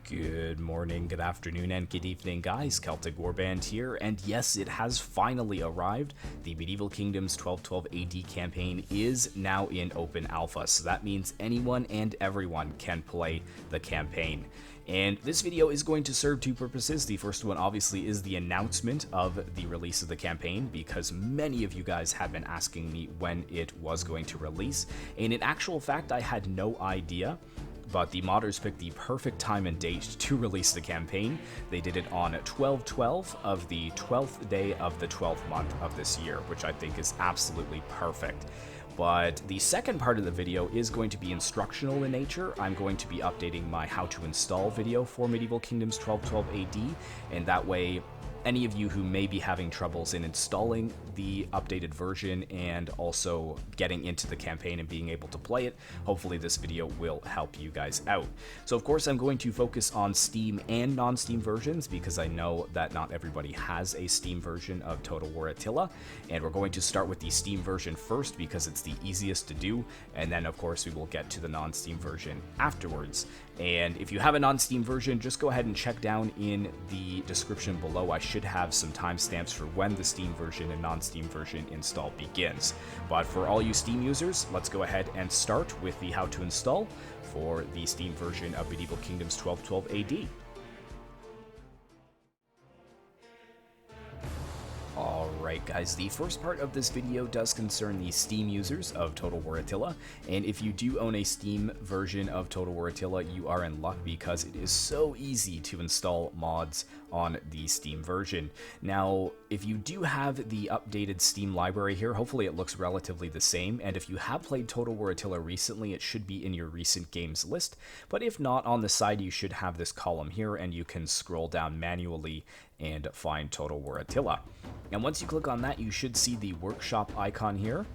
Good morning, good afternoon, and good evening, guys. Celtic Warband here, and yes, it has finally arrived. The Medieval Kingdoms 1212 AD campaign is now in open alpha, so that means anyone and everyone can play the campaign. And this video is going to serve two purposes. The first one obviously is the announcement of the release of the campaign, because many of you guys have been asking me when it was going to release, and in actual fact I had no idea. But the modders picked the perfect time and date to release the campaign. They did it on 12/12 of the 12th day of the 12th month of this year, which I think is absolutely perfect. But the second part of the video is going to be instructional in nature. I'm going to be updating my how to install video for Medieval Kingdoms 1212 AD, and that way any of you who may be having troubles in installing the updated version and also getting into the campaign and being able to play it, hopefully this video will help you guys out. So of course I'm going to focus on Steam and non-Steam versions, because I know that not everybody has a Steam version of Total War Attila, and we're going to start with the Steam version first because it's the easiest to do, and then of course we will get to the non-Steam version afterwards. And if you have a non-Steam version, just go ahead and check down in the description below. I should have some timestamps for when the Steam version and non-Steam version install begins. But for all you Steam users, let's go ahead and start with the how to install for the Steam version of Medieval Kingdoms 1212 AD. Alright guys, the first part of this video does concern the Steam users of Total War Attila, and if you do own a Steam version of Total War Attila, you are in luck because it is so easy to install mods on the Steam version. Now, if you do have the updated Steam library here, hopefully it looks relatively the same, and if you have played Total War Attila recently, it should be in your recent games list, but if not, on the side you should have this column here, and you can scroll down manually and find Total War Attila. And once you click on that, you should see the workshop icon here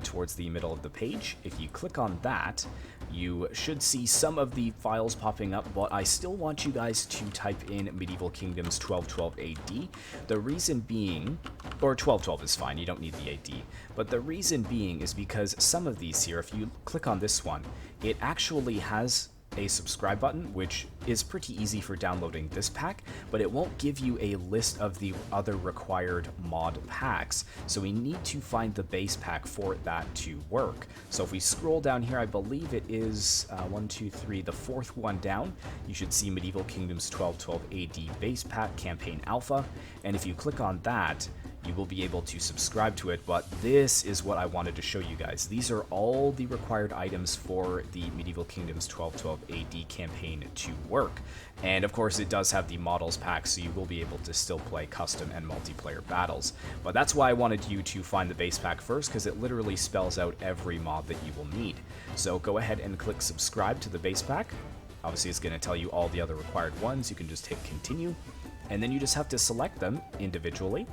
towards the middle of the page. If you click on that, you should see some of the files popping up, but I still want you guys to type in Medieval Kingdoms 1212 AD. The reason being, or 1212 is fine, you don't need the AD, but the reason being is because some of these here, if you click on this one, it actually has a subscribe button, which is pretty easy for downloading this pack, but it won't give you a list of the other required mod packs, so we need to find the base pack for that to work. So if we scroll down here, I believe it is 1, 2, 3, the fourth one down, you should see Medieval Kingdoms 1212 AD base pack campaign alpha, and if you click on that, you will be able to subscribe to it, but this is what I wanted to show you guys. These are all the required items for the Medieval Kingdoms 1212 AD campaign to work. And of course it does have the models pack, so you will be able to still play custom and multiplayer battles. But that's why I wanted you to find the base pack first, because it literally spells out every mod that you will need. So go ahead and click subscribe to the base pack. Obviously it's going to tell you all the other required ones. You can just hit continue, and then you just have to select them individually.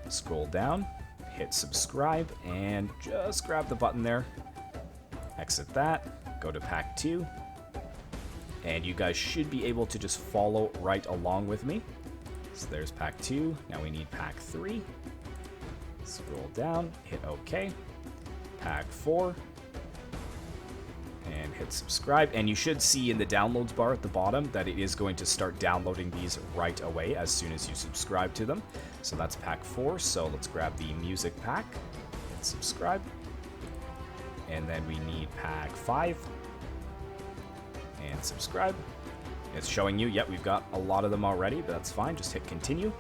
Scroll down, hit subscribe, and just grab the button there. Exit that, go to pack 2, and you guys should be able to just follow right along with me. So there's pack 2, now we need pack 3. Scroll down, hit OK, pack 4, and hit subscribe, and you should see in the downloads bar at the bottom that it is going to start downloading these right away as soon as you subscribe to them. So that's pack 4, so let's grab the music pack, hit subscribe, and then we need pack 5, and subscribe. It's showing you, yep, we've got a lot of them already, but that's fine, just hit continue.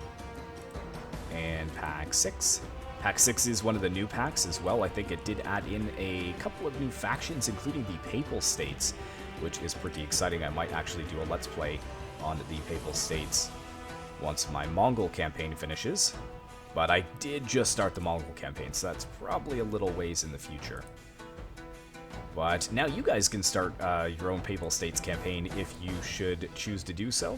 And pack 6. Pack 6 is one of the new packs as well. I think it did add in a couple of new factions, including the Papal States, which is pretty exciting. I might actually do a Let's Play on the Papal States once my Mongol campaign finishes. But I did just start the Mongol campaign, so that's probably a little ways in the future. But now you guys can start your own Papal States campaign if you should choose to do so.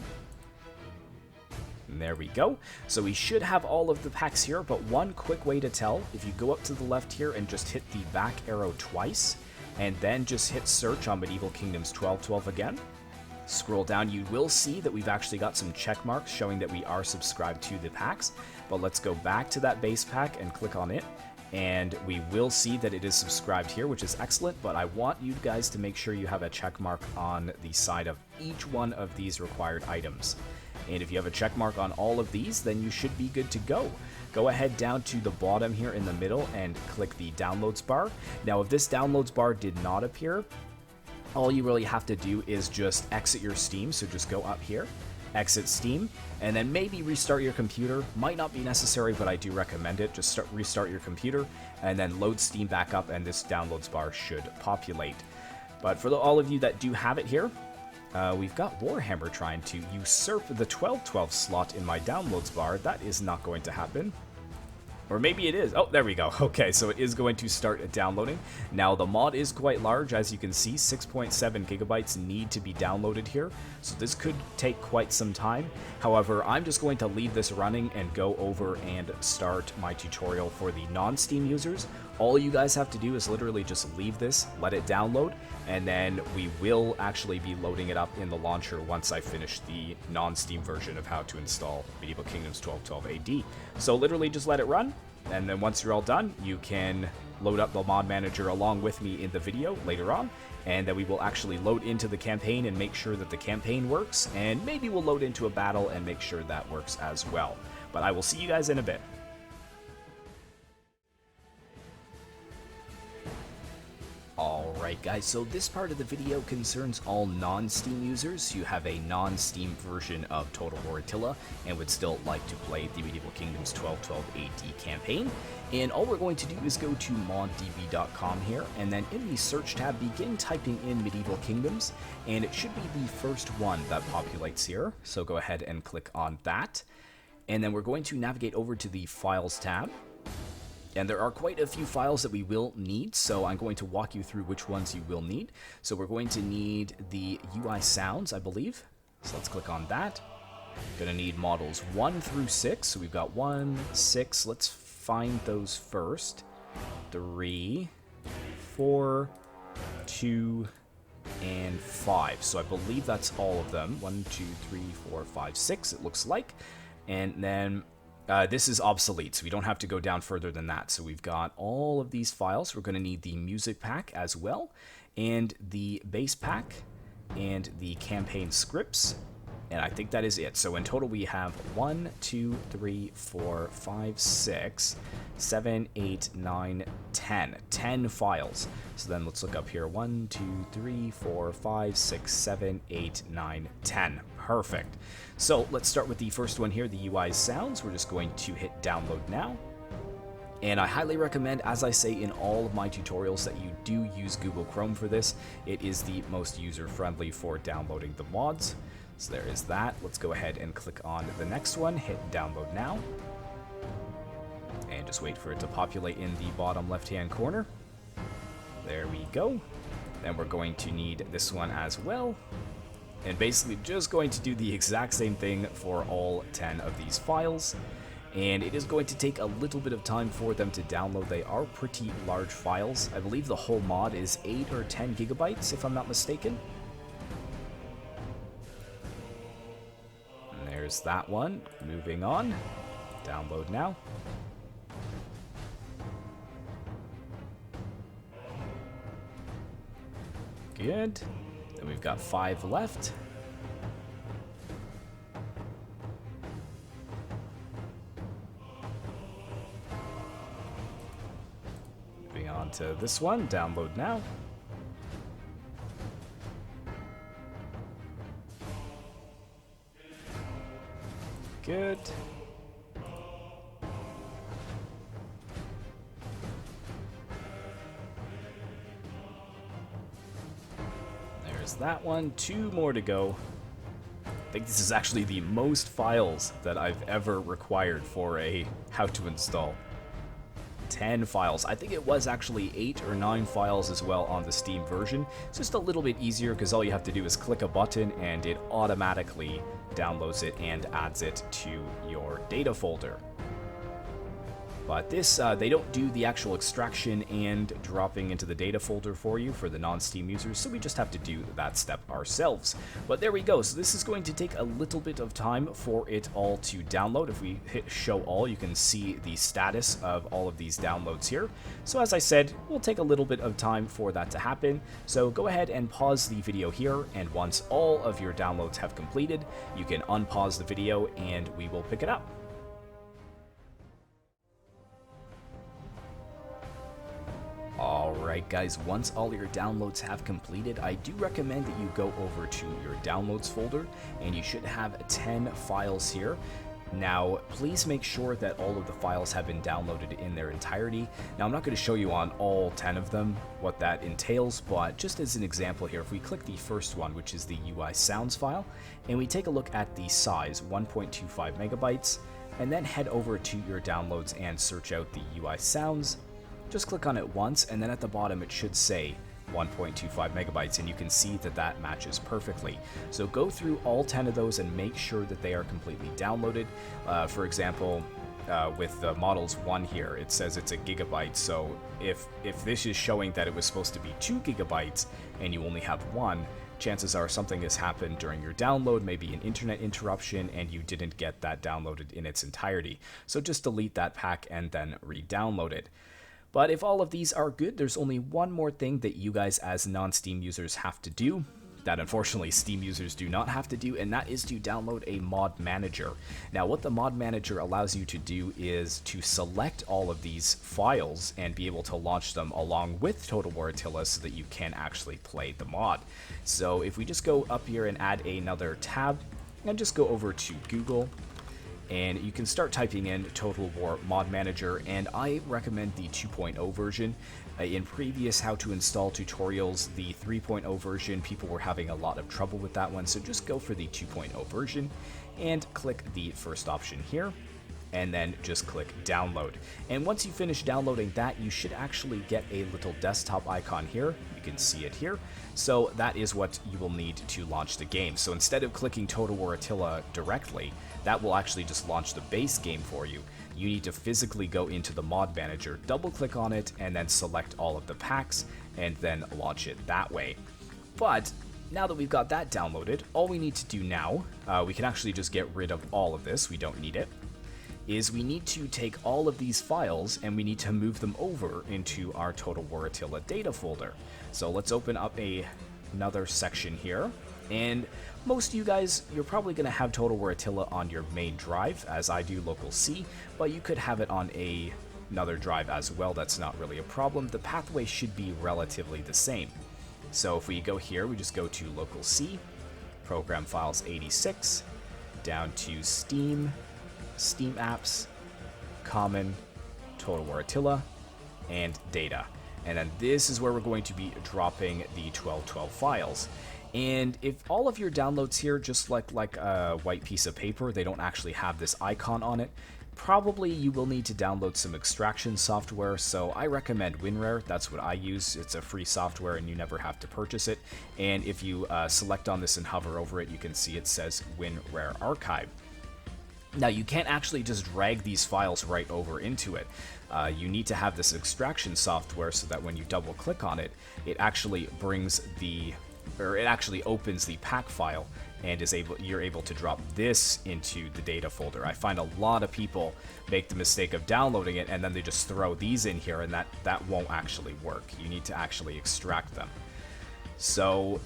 And there we go. So we should have all of the packs here, but one quick way to tell, if you go up to the left here and just hit the back arrow twice, and then just hit search on Medieval Kingdoms 1212 again, scroll down, you will see that we've actually got some check marks showing that we are subscribed to the packs. But let's go back to that base pack and click on it, and we will see that it is subscribed here, which is excellent, but I want you guys to make sure you have a check mark on the side of each one of these required items. And if you have a check mark on all of these, then you should be good to go. Go ahead down to the bottom here in the middle and click the downloads bar. Now, if this downloads bar did not appear, all you really have to do is just exit your Steam. So just go up here, exit Steam, and then maybe restart your computer. Might not be necessary, but I do recommend it. Just restart your computer and then load Steam back up, and this downloads bar should populate. But for all of you that do have it here, we've got Warhammer trying to usurp the 1212 slot in my downloads bar. That is not going to happen. Or maybe it is. Oh, there we go. Okay, so it is going to start downloading. Now, the mod is quite large. As you can see, 6.7 gigabytes need to be downloaded here. So this could take quite some time. However, I'm just going to leave this running and go over and start my tutorial for the non-Steam users. All you guys have to do is literally just leave this, let it download, and then we will actually be loading it up in the launcher once I finish the non-Steam version of how to install Medieval Kingdoms 1212 AD. So literally just let it run, and then once you're all done, you can load up the mod manager along with me in the video later on, and then we will actually load into the campaign and make sure that the campaign works, and maybe we'll load into a battle and make sure that works as well. But I will see you guys in a bit. Alright guys, so this part of the video concerns all non-Steam users who have a non-Steam version of Total War Attila and would still like to play the Medieval Kingdoms 1212 AD campaign. And all we're going to do is go to moddb.com here, and then in the search tab begin typing in Medieval Kingdoms, and it should be the first one that populates here. So go ahead and click on that. And then we're going to navigate over to the Files tab. And there are quite a few files that we will need, so I'm going to walk you through which ones you will need. So we're going to need the UI sounds, I believe. So let's click on that. Gonna need models 1 through 6. So we've got 1, 6. Let's find those first. 3, 4, 2, and 5. So I believe that's all of them. 1, 2, 3, 4, 5, 6, it looks like. And then this is obsolete, so we don't have to go down further than that. So we've got all of these files. We're going to need the music pack as well, and the base pack, and the campaign scripts, and I think that is it. So in total we have 1, 2, 3, 4, 5, 6, 7, 8, 9, 10. 10 files. So then let's look up here. 1, 2, 3, 4, 5, 6, 7, 8, 9, 10. Perfect. So let's start with the first one here, the UI sounds. We're just going to hit download now. And I highly recommend, as I say in all of my tutorials, that you do use Google Chrome for this. It is the most user-friendly for downloading the mods. So there is that. Let's go ahead and click on the next one, hit download now. And just wait for it to populate in the bottom left-hand corner. There we go. Then we're going to need this one as well. And basically just going to do the exact same thing for all 10 of these files. And it is going to take a little bit of time for them to download. They are pretty large files. I believe the whole mod is 8 or 10 gigabytes, if I'm not mistaken. And there's that one. Moving on. Download now. Good. Then we've got 5 left. Moving on to this one, download now. Good. That one, 2 more to go. I think this is actually the most files that I've ever required for a how to install. 10 files. I think it was actually 8 or 9 files as well on the Steam version. It's just a little bit easier because all you have to do is click a button and it automatically downloads it and adds it to your data folder. But this, they don't do the actual extraction and dropping into the data folder for you for the non-Steam users, so we just have to do that step ourselves. But there we go, so this is going to take a little bit of time for it all to download. If we hit show all, you can see the status of all of these downloads here. So as I said, we'll take a little bit of time for that to happen. So go ahead and pause the video here, and once all of your downloads have completed, you can unpause the video and we will pick it up. Alright guys, once all your downloads have completed, I do recommend that you go over to your downloads folder, and you should have 10 files here. Now, please make sure that all of the files have been downloaded in their entirety. Now, I'm not going to show you on all 10 of them what that entails, but just as an example here, if we click the first one, which is the UI sounds file, and we take a look at the size, 1.25 megabytes, and then head over to your downloads and search out the UI sounds. Just click on it once, and then at the bottom it should say 1.25 megabytes, and you can see that that matches perfectly. So go through all 10 of those and make sure that they are completely downloaded. For example, with the Models 1 here, it says it's a gigabyte, so if this is showing that it was supposed to be 2 gigabytes and you only have 1, chances are something has happened during your download, maybe an internet interruption, and you didn't get that downloaded in its entirety. So just delete that pack and then re-download it. But if all of these are good, there's only one more thing that you guys as non-Steam users have to do, that unfortunately Steam users do not have to do, and that is to download a mod manager. Now what the mod manager allows you to do is to select all of these files and be able to launch them along with Total War Attila so that you can actually play the mod. So if we just go up here and add another tab, and just go over to Google, and you can start typing in Total War Mod Manager, and I recommend the 2.0 version. In previous how to install tutorials, the 3.0 version, people were having a lot of trouble with that one, so just go for the 2.0 version and click the first option here, and then just click download. And once you finish downloading that, you should actually get a little desktop icon here. You can see it here. So that is what you will need to launch the game. So instead of clicking Total War Attila directly, that will actually just launch the base game for you. You need to physically go into the mod manager, double click on it, and then select all of the packs, and then launch it that way. But now that we've got that downloaded, all we need to do now, we can actually just get rid of all of this, we don't need it, is we need to take all of these files and we need to move them over into our Total War Attila data folder. So let's open up another section here, and most of you guys, you're probably going to have Total War Attila on your main drive, as I do local C, but you could have it on another drive as well. That's not really a problem. The pathway should be relatively the same. So if we go here, we just go to local C, program files 86, down to Steam, Steam apps, common, Total War Attila, and data. And then this is where we're going to be dropping the 1212 files. And if all of your downloads here just like a white piece of paper, they don't actually have this icon on it, probably you will need to download some extraction software. So I recommend WinRAR. That's what I use. It's a free software and you never have to purchase it. And if you select on this and hover over it, you can see it says WinRAR Archive. Now you can't actually just drag these files right over into it. You need to have this extraction software so that when you double click on it, it actually opens the pack file and you're able to drop this into the data folder. I find a lot of people make the mistake of downloading it and then they just throw these in here, and that won't actually work. You need to actually extract them. So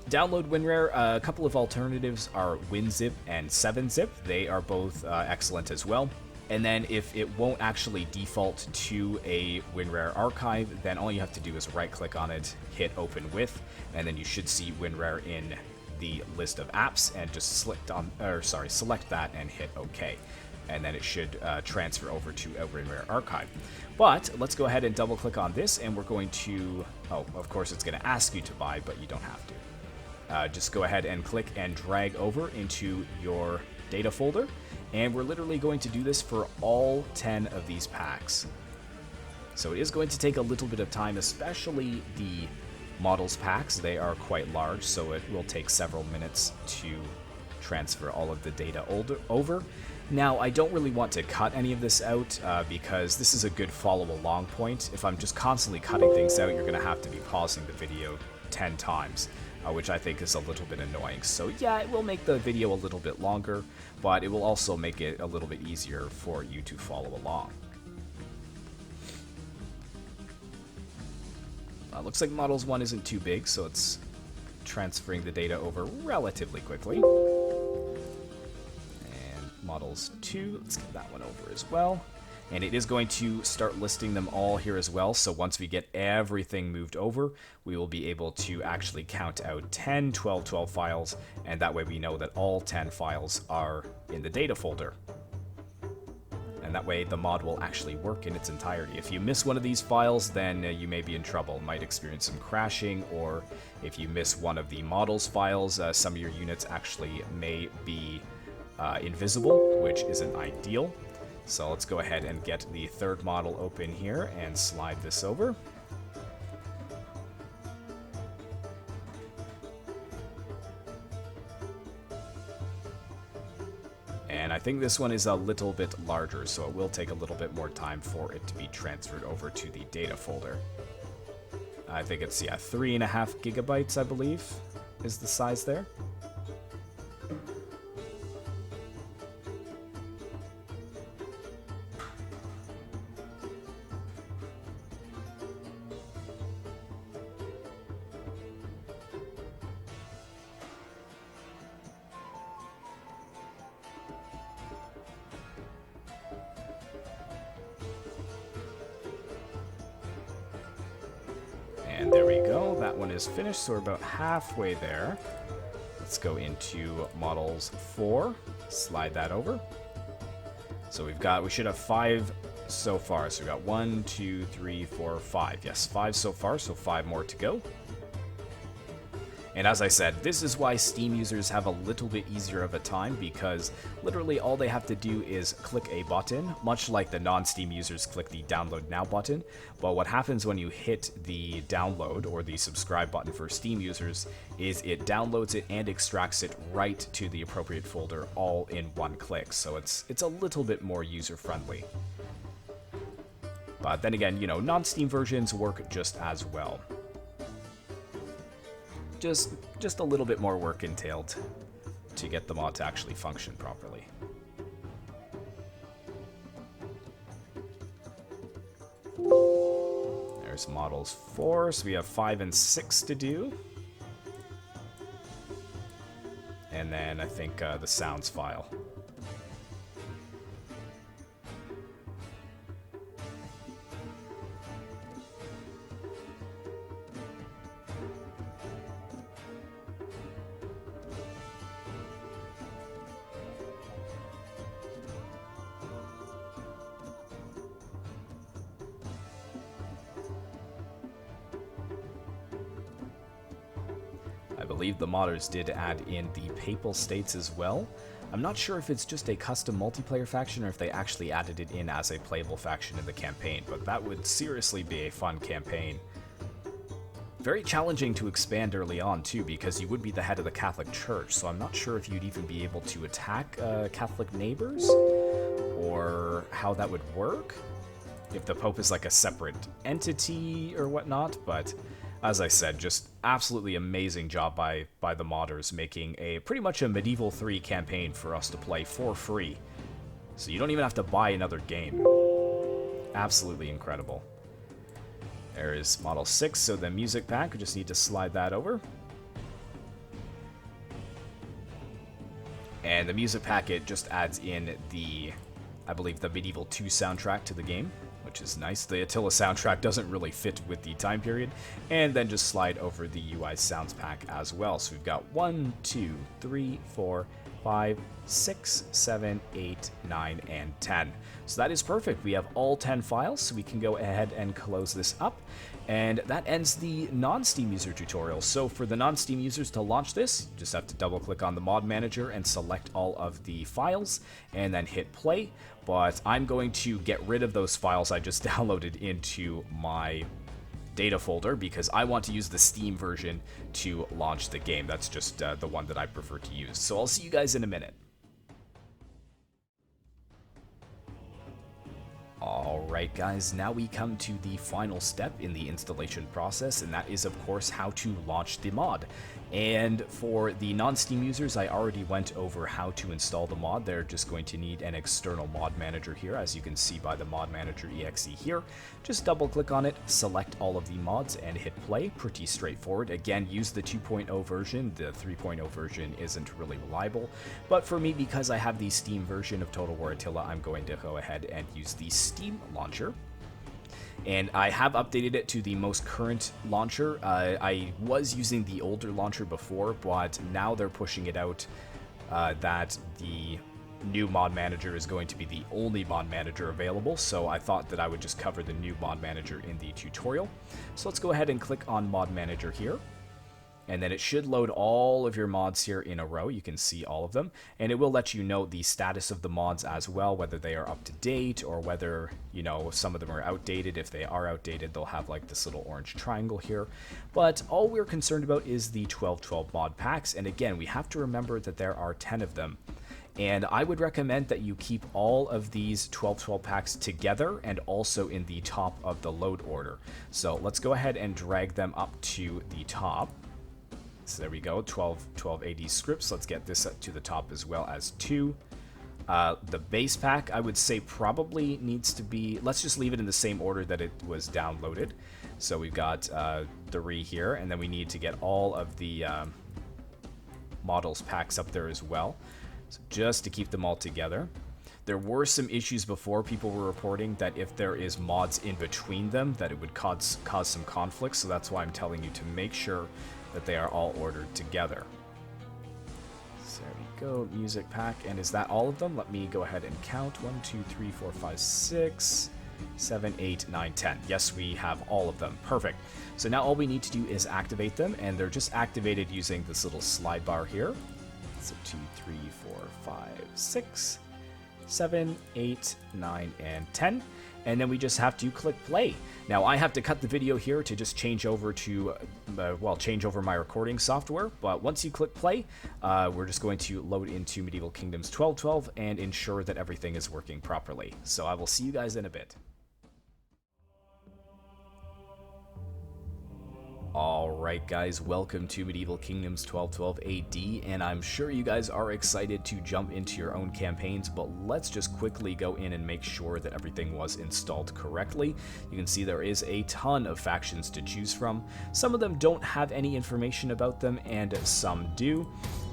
download WinRAR. A couple of alternatives are WinZip and 7-Zip. They are both excellent as well. And then if it won't actually default to a WinRAR archive, then all you have to do is right click on it, hit open with, and then you should see WinRAR in the list of apps, and just select that and hit OK. And then it should transfer over to a WinRAR archive. But let's go ahead and double click on this, and we're going to, of course it's going to ask you to buy, but you don't have to. Just go ahead and click and drag over into your data folder, and we're literally going to do this for all 10 of these packs. So it is going to take a little bit of time, especially the models packs. They are quite large, so it will take several minutes to transfer all of the data over. Now, I don't really want to cut any of this out because this is a good follow-along point. If I'm just constantly cutting things out, you're going to have to be pausing the video 10 times, which I think is a little bit annoying. So yeah, it will make the video a little bit longer, but it will also make it a little bit easier for you to follow along. Looks like Models 1 isn't too big, so it's transferring the data over relatively quickly. Models 2, let's get that one over as well. And it is going to start listing them all here as well, so once we get everything moved over, we will be able to actually count out 10 1212 files, and that way we know that all 10 files are in the data folder. And that way the mod will actually work in its entirety. If you miss one of these files, then you may be in trouble. Might experience some crashing, or if you miss one of the models files, some of your units actually may be invisible, which isn't ideal. So let's go ahead and get the third model open here and slide this over. And I think this one is a little bit larger, so it will take a little bit more time for it to be transferred over to the data folder. I think it's, yeah, 3.5 gigabytes, I believe, is the size there. And there we go, that one is finished, so we're about halfway there. Let's go into Models 4, slide that over. So we should have 5 so far. So we've got 1, 2, 3, 4, 5. Yes, 5 so far, so 5 more to go. And as I said, this is why Steam users have a little bit easier of a time, because literally all they have to do is click a button, much like the non-Steam users click the download now button. But what happens when you hit the download or the subscribe button for Steam users is it downloads it and extracts it right to the appropriate folder all in one click. So it's a little bit more user-friendly. But then again, you know, non-Steam versions work just as well. Just a little bit more work entailed to get the mod to actually function properly. There's Models 4, so we have 5 and 6 to do. And then I think the sounds file. I believe the modders did add in the Papal States as well. I'm not sure if it's just a custom multiplayer faction or if they actually added it in as a playable faction in the campaign, but that would seriously be a fun campaign. Very challenging to expand early on too, because you would be the head of the Catholic Church, so I'm not sure if you'd even be able to attack Catholic neighbors, or how that would work, if the Pope is like a separate entity or whatnot, but as I said, just absolutely amazing job by the modders, making a pretty much a Medieval 3 campaign for us to play for free. So you don't even have to buy another game. Absolutely incredible. There is Model 6, so the music pack, we just need to slide that over. And the music packet just adds in the, I believe, the Medieval 2 soundtrack to the game, which is nice. The Attila soundtrack doesn't really fit with the time period. And then just slide over the UI sounds pack as well. So we've got 1, 2, 3, 4, 5, 6, 7, 8, 9, and 10. So that is perfect. We have all 10 files, so we can go ahead and close this up. And that ends the non-Steam user tutorial. So for the non-Steam users to launch this, you just have to double click on the mod manager and select all of the files and then hit play. But I'm going to get rid of those files I just downloaded into my data folder because I want to use the Steam version to launch the game. That's just the one that I prefer to use. So I'll see you guys in a minute. Alright guys, now we come to the final step in the installation process, and that is of course how to launch the mod. And for the non-Steam users, I already went over how to install the mod. They're just going to need an external mod manager here, as you can see by the mod manager exe here. Just double click on it, select all of the mods, and hit play. Pretty straightforward. Again, use the 2.0 version. The 3.0 version isn't really reliable, but for me, because I have the Steam version of Total War Attila, I'm going to go ahead and use the Steam launcher. And I have updated it to the most current launcher. I was using the older launcher before, but now they're pushing it out that the new mod manager is going to be the only mod manager available, so I thought that I would just cover the new mod manager in the tutorial. So let's go ahead and click on mod manager here. And then it should load all of your mods here in a row. You can see all of them. And it will let you know the status of the mods as well, whether they are up to date or whether, you know, some of them are outdated. If they are outdated, they'll have like this little orange triangle here. But all we're concerned about is the 1212 mod packs. And again, we have to remember that there are 10 of them. And I would recommend that you keep all of these 1212 packs together and also in the top of the load order. So let's go ahead and drag them up to the top. So there we go, 12 AD scripts. Let's get this up to the top as well as 2. The base pack, I would say probably needs to be, let's just leave it in the same order that it was downloaded. So we've got 3 here, and then we need to get all of the models packs up there as well. So just to keep them all together. There were some issues before. People were reporting that if there is mods in between them, that it would cause some conflict. So that's why I'm telling you to make sure that they are all ordered together. So there we go, music pack. And is that all of them? Let me go ahead and count. 1, 2, 3, 4, 5, 6, 7, 8, 9, 10. Yes, we have all of them. Perfect. So now all we need to do is activate them, and they're just activated using this little slide bar here. So 2, 3, 4, 5, 6, 7, 8, 9, and 10. And then we just have to click play. Now I have to cut the video here to just change over to, change over my recording software. But once you click play, we're just going to load into Medieval Kingdoms 1212 and ensure that everything is working properly. So I will see you guys in a bit. Alright guys, welcome to Medieval Kingdoms 1212 AD, and I'm sure you guys are excited to jump into your own campaigns, but let's just quickly go in and make sure that everything was installed correctly. You can see there is a ton of factions to choose from. Some of them don't have any information about them, and some do,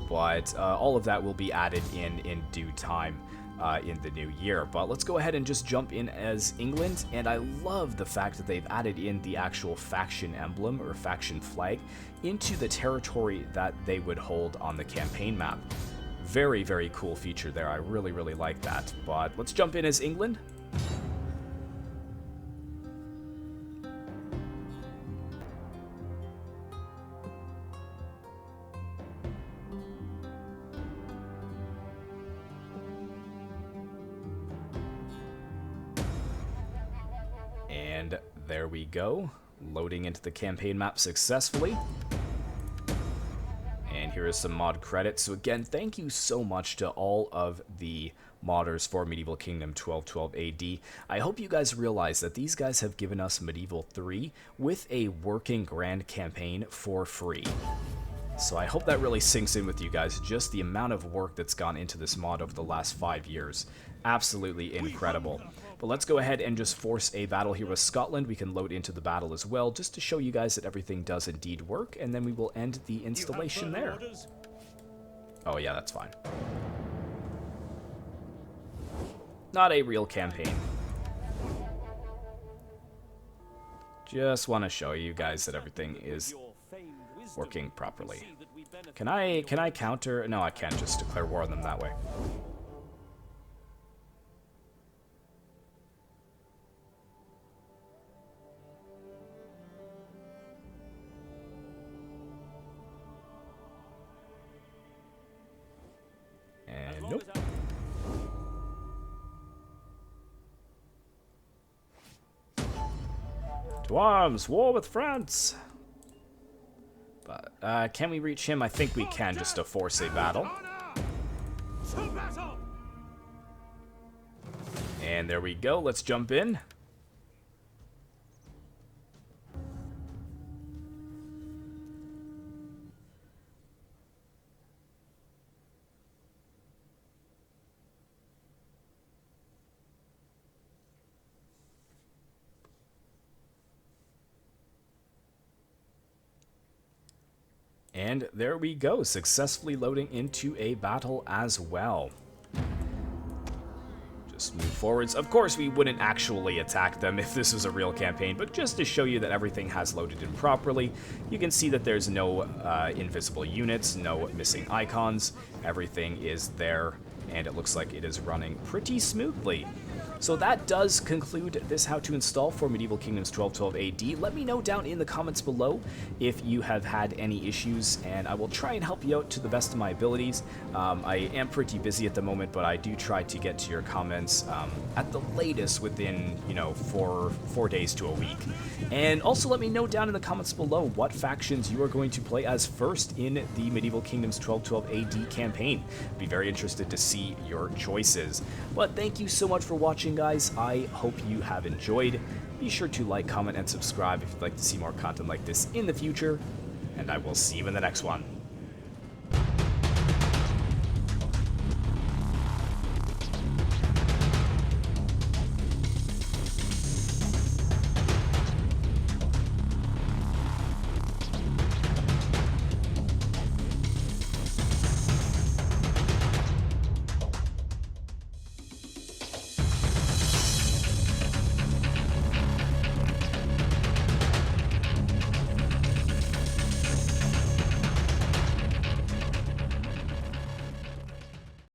but all of that will be added in due time. In the new year. But let's go ahead and just jump in as England, and I love the fact that they've added in the actual faction emblem or faction flag into the territory that they would hold on the campaign map. Very, very cool feature there. I really, really like that. But let's jump in as England. And there we go, loading into the campaign map successfully. And here is some mod credits. So again, thank you so much to all of the modders for Medieval Kingdom 1212 AD. I hope you guys realize that these guys have given us Medieval 3 with a working grand campaign for free. So I hope that really sinks in with you guys, just the amount of work that's gone into this mod over the last 5 years. Absolutely incredible. But let's go ahead and just force a battle here with Scotland. We can load into the battle as well, just to show you guys that everything does indeed work, and then we will end the installation there. Oh yeah, that's fine. Not a real campaign. Just want to show you guys that everything is working properly. Can I counter? No, I can't just declare war on them that way. And nope. To arms! War with France! But, can we reach him? I think we can, just to force a battle. And there we go, let's jump in. And there we go, successfully loading into a battle as well. Just move forwards. Of course, we wouldn't actually attack them if this was a real campaign, but just to show you that everything has loaded in properly, you can see that there's no invisible units, no missing icons. Everything is there, and it looks like it is running pretty smoothly. So that does conclude this how to install for Medieval Kingdoms 1212 AD. Let me know down in the comments below if you have had any issues, and I will try and help you out to the best of my abilities. I am pretty busy at the moment, but I do try to get to your comments at the latest within, you know, 4 days to a week. And also let me know down in the comments below what factions you are going to play as first in the Medieval Kingdoms 1212 AD campaign. I'd be very interested to see your choices. But thank you so much for watching, guys. I hope you have enjoyed. Be sure to like, comment, and subscribe if you'd like to see more content like this in the future, and I will see you in the next one.